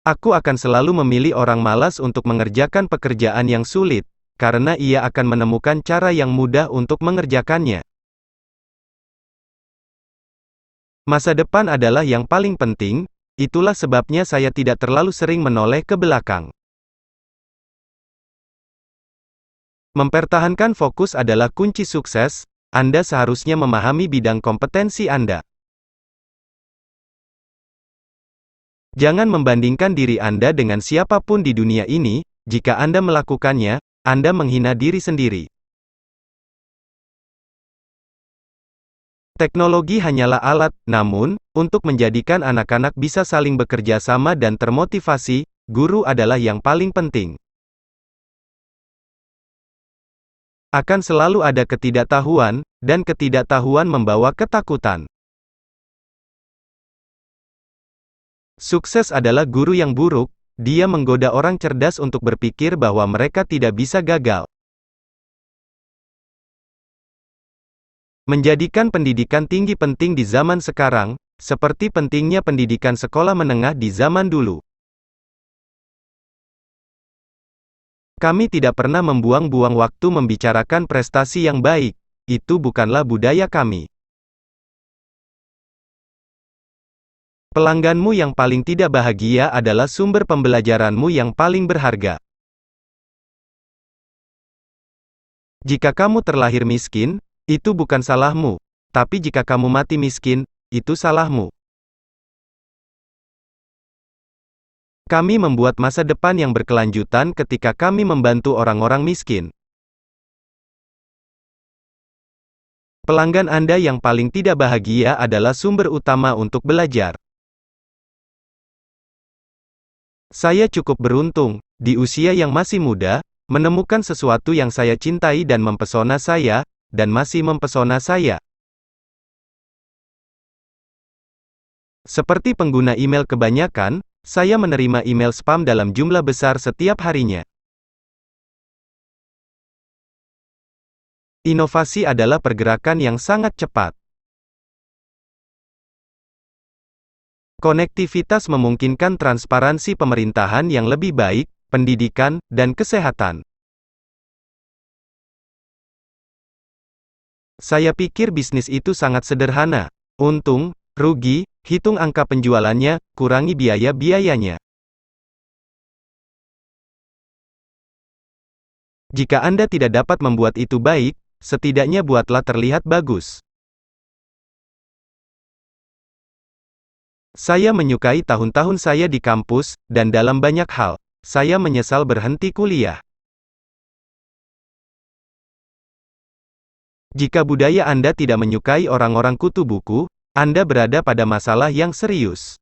Aku akan selalu memilih orang malas untuk mengerjakan pekerjaan yang sulit, karena ia akan menemukan cara yang mudah untuk mengerjakannya. Masa depan adalah yang paling penting, itulah sebabnya saya tidak terlalu sering menoleh ke belakang. Mempertahankan fokus adalah kunci sukses. Anda seharusnya memahami bidang kompetensi Anda. Jangan membandingkan diri Anda dengan siapapun di dunia ini. Jika Anda melakukannya, Anda menghina diri sendiri. Teknologi hanyalah alat, namun, untuk menjadikan anak-anak bisa saling bekerja sama dan termotivasi, guru adalah yang paling penting. Akan selalu ada ketidaktahuan, dan ketidaktahuan membawa ketakutan. Sukses adalah guru yang buruk, dia menggoda orang cerdas untuk berpikir bahwa mereka tidak bisa gagal. Menjadikan pendidikan tinggi penting di zaman sekarang, seperti pentingnya pendidikan sekolah menengah di zaman dulu. Kami tidak pernah membuang-buang waktu membicarakan prestasi yang baik, itu bukanlah budaya kami. Pelangganmu yang paling tidak bahagia adalah sumber pembelajaranmu yang paling berharga. Jika kamu terlahir miskin, itu bukan salahmu. Tapi jika kamu mati miskin, itu salahmu. Kami membuat masa depan yang berkelanjutan ketika kami membantu orang-orang miskin. Pelanggan Anda yang paling tidak bahagia adalah sumber utama untuk belajar. Saya cukup beruntung, di usia yang masih muda, menemukan sesuatu yang saya cintai dan mempesona saya, dan masih mempesona saya. Seperti pengguna email kebanyakan, saya menerima email spam dalam jumlah besar setiap harinya. Inovasi adalah pergerakan yang sangat cepat. Konektivitas memungkinkan transparansi pemerintahan yang lebih baik, pendidikan, dan kesehatan. Saya pikir bisnis itu sangat sederhana. Untung, rugi, hitung angka penjualannya, kurangi biaya-biayanya. Jika Anda tidak dapat membuat itu baik, setidaknya buatlah terlihat bagus. Saya menyukai tahun-tahun saya di kampus, dan dalam banyak hal, saya menyesal berhenti kuliah. Jika budaya Anda tidak menyukai orang-orang kutu buku, Anda berada pada masalah yang serius.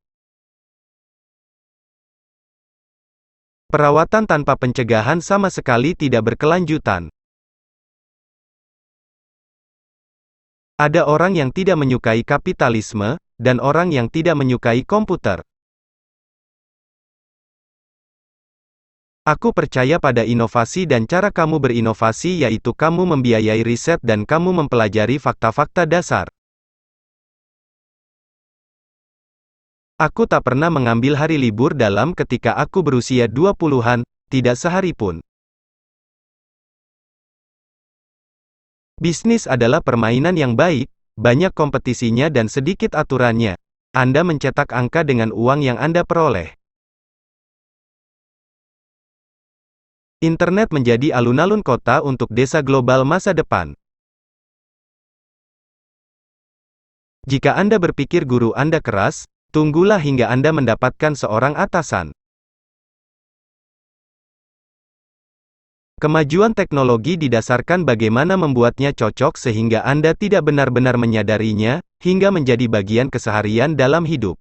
Perawatan tanpa pencegahan sama sekali tidak berkelanjutan. Ada orang yang tidak menyukai kapitalisme, dan orang yang tidak menyukai komputer. Aku percaya pada inovasi dan cara kamu berinovasi yaitu kamu membiayai riset dan kamu mempelajari fakta-fakta dasar. Aku tak pernah mengambil hari libur dalam ketika aku berusia 20-an, tidak sehari pun. Bisnis adalah permainan yang baik, banyak kompetisinya dan sedikit aturannya. Anda mencetak angka dengan uang yang Anda peroleh. Internet menjadi alun-alun kota untuk desa global masa depan. Jika Anda berpikir guru Anda keras, tunggulah hingga Anda mendapatkan seorang atasan. Kemajuan teknologi didasarkan bagaimana membuatnya cocok sehingga Anda tidak benar-benar menyadarinya, hingga menjadi bagian keseharian dalam hidup.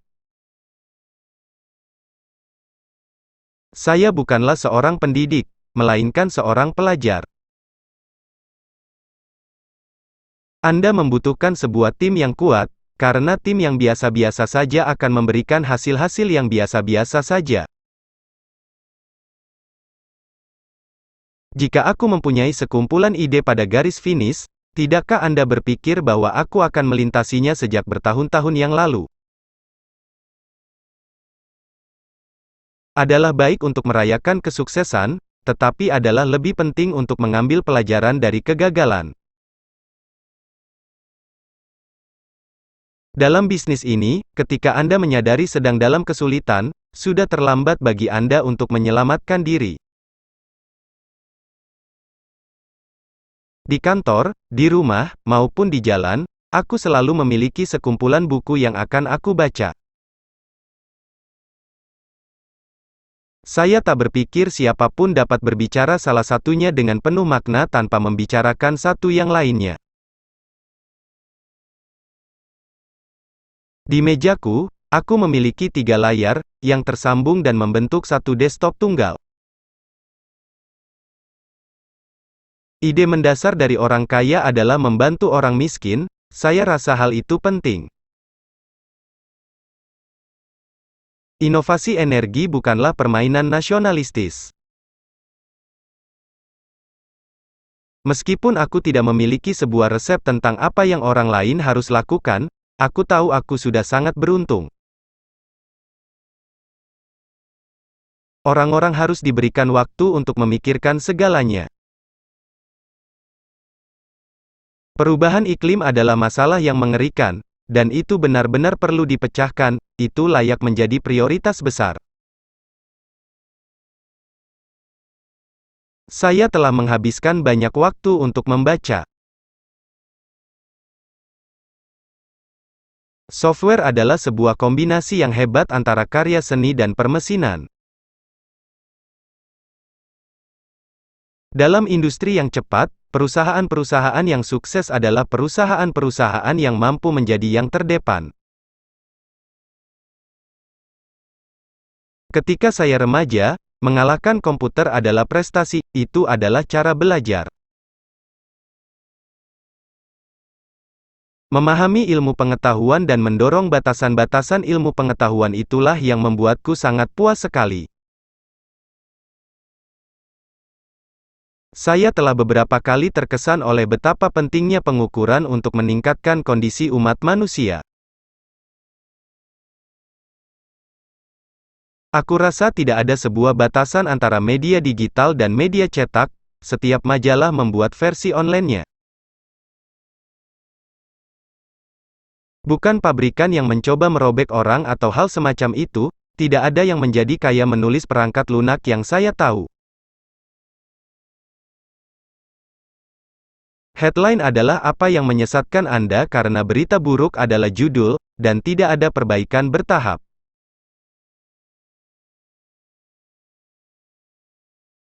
Saya bukanlah seorang pendidik, melainkan seorang pelajar. Anda membutuhkan sebuah tim yang kuat, karena tim yang biasa-biasa saja akan memberikan hasil-hasil yang biasa-biasa saja. Jika aku mempunyai sekumpulan ide pada garis finish, tidakkah Anda berpikir bahwa aku akan melintasinya sejak bertahun-tahun yang lalu? adalah baik untuk merayakan kesuksesan, tetapi adalah lebih penting untuk mengambil pelajaran dari kegagalan. Dalam bisnis ini, ketika Anda menyadari sedang dalam kesulitan, sudah terlambat bagi Anda untuk menyelamatkan diri. Di kantor, di rumah, maupun di jalan, aku selalu memiliki sekumpulan buku yang akan aku baca. Saya tak berpikir siapapun dapat berbicara salah satunya dengan penuh makna tanpa membicarakan satu yang lainnya. Di mejaku, aku memiliki 3 layar, yang tersambung dan membentuk satu desktop tunggal. Ide mendasar dari orang kaya adalah membantu orang miskin, saya rasa hal itu penting. Inovasi energi bukanlah permainan nasionalistis. Meskipun aku tidak memiliki sebuah resep tentang apa yang orang lain harus lakukan, aku tahu aku sudah sangat beruntung. Orang-orang harus diberikan waktu untuk memikirkan segalanya. Perubahan iklim adalah masalah yang mengerikan, dan itu benar-benar perlu dipecahkan, itu layak menjadi prioritas besar. Saya telah menghabiskan banyak waktu untuk membaca. Software adalah sebuah kombinasi yang hebat antara karya seni dan permesinan. Dalam industri yang cepat, perusahaan-perusahaan yang sukses adalah perusahaan-perusahaan yang mampu menjadi yang terdepan. Ketika saya remaja, mengalahkan komputer adalah prestasi, itu adalah cara belajar. Memahami ilmu pengetahuan dan mendorong batasan-batasan ilmu pengetahuan itulah yang membuatku sangat puas sekali. Saya telah beberapa kali terkesan oleh betapa pentingnya pengukuran untuk meningkatkan kondisi umat manusia. Aku rasa tidak ada sebuah batasan antara media digital dan media cetak, setiap majalah membuat versi online-nya. Bukan pabrikan yang mencoba merobek orang atau hal semacam itu, tidak ada yang menjadi kaya menulis perangkat lunak yang saya tahu. Headline adalah apa yang menyesatkan Anda karena berita buruk adalah judul, dan tidak ada perbaikan bertahap.